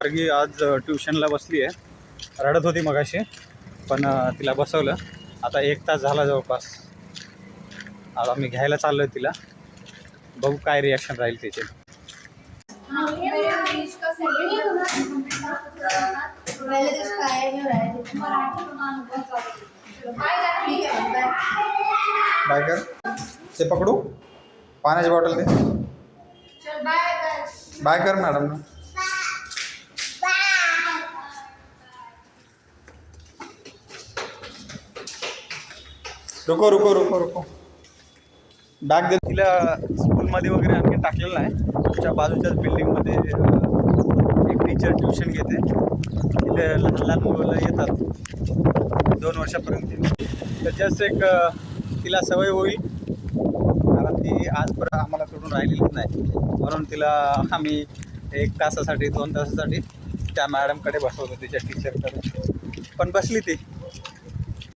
की आज ट्युशनला बसली आहे. रडत होती मगाशी, पण तिला बसवलं. आता 1 तास झाला जवळपास. आता मी घ्यायला चाललोय तिला. बघू काय रिॲक्शन राहील तिचे. बाय कर. ते पकडू. पाण्याची बॉटल दे. बाय कर मॅडम. रुको रुको रुको रुको. बॅग दे. तिला स्कूलमध्ये वगैरे आणखी टाकलेलं नाही. आमच्या बाजूच्याच बिल्डिंगमध्ये एक टीचर ट्युशन घेते. तिथे लहान लहान मुलं येतात 2 वर्षापर्यंत. तर जस्ट एक तिला सवय होईल, कारण ती आजपर्यंत आम्हाला सोडून राहिलेलीच नाही. म्हणून तिला आम्ही 1 तासासाठी 2 तासासाठी त्या मॅडमकडे बसवतो, तिच्या टीचरकडे. पण बसली ती.